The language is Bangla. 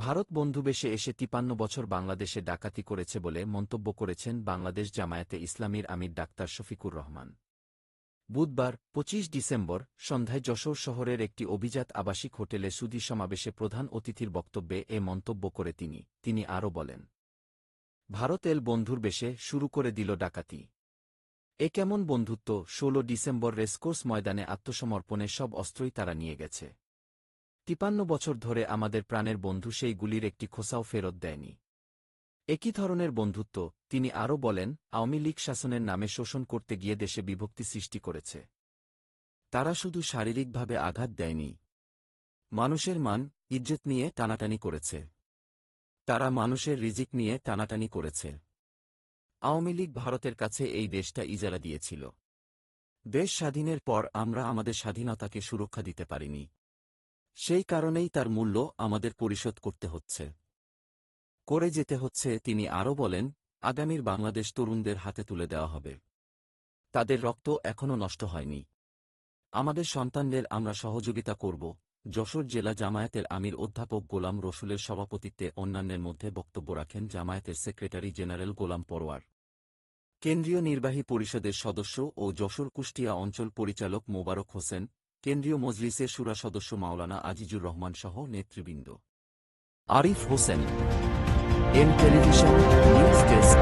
ভারত বন্ধুবেশে এসে ৫৩ বছর বাংলাদেশে ডাকাতি করেছে বলে মন্তব্য করেছেন বাংলাদেশ জামায়াতে ইসলামীর আমির ডাক্তার শফিকুর রহমান। বুধবার ২৫ ডিসেম্বর সন্ধ্যায় যশোর শহরের একটি অভিজাত আবাসিক হোটেলে সুধী সমাবেশে প্রধান অতিথির বক্তব্যে এ মন্তব্য করে তিনি আরও বলেন, ভারত এল বন্ধুর বেশে শুরু করে দিল ডাকাতি। এ কেমন বন্ধুত্ব? ১৬ ডিসেম্বর রেসকোর্স ময়দানে আত্মসমর্পণে সব অস্ত্রই তারা নিয়ে গেছে। ৫৩ বছর ধরে আমাদের প্রাণের বন্ধু সেই গুলির একটি খোসাও ফেরত দেয়নি। একই ধরনের বন্ধুত্ব, তিনি আরও বলেন, আওয়ামী লীগ শাসনের নামে শোষণ করতে গিয়ে দেশে বিভক্তি সৃষ্টি করেছে। তারা শুধু শারীরিকভাবে আঘাত দেয়নি, মানুষের মান ইজ্জত নিয়ে টানাটানি করেছে। তারা মানুষের রিজিক নিয়ে টানাটানি করেছে। আওয়ামী লীগ ভারতের কাছে এই দেশটা ইজারা দিয়েছিল। দেশ স্বাধীনের পর আমরা আমাদের স্বাধীনতাকে সুরক্ষা দিতে পারিনি। সেই কারণেই তার মূল্য আমাদের পরিশোধ করতে হচ্ছে, করে যেতে হচ্ছে। তিনি আরও বলেন, আগামীর বাংলাদেশ তরুণদের হাতে তুলে দেওয়া হবে। তাদের রক্ত এখনও নষ্ট হয়নি। আমাদের সন্তানদের আমরা সহযোগিতা করব। যশোর জেলা জামায়াতের আমির অধ্যাপক গোলাম রসুলের সভাপতিত্বে অন্যান্যের মধ্যে বক্তব্য রাখেন জামায়াতের সেক্রেটারি জেনারেল গোলাম পরোয়ার, কেন্দ্রীয় নির্বাহী পরিষদের সদস্য ও যশোর কুষ্টিয়া অঞ্চল পরিচালক মোবারক হোসেন, কেন্দ্রীয় মজলিসের শুরা সদস্য মাওলানা আজিজুর রহমান সহ নেতৃবৃন্দ। Arif Hossain, M television news desk.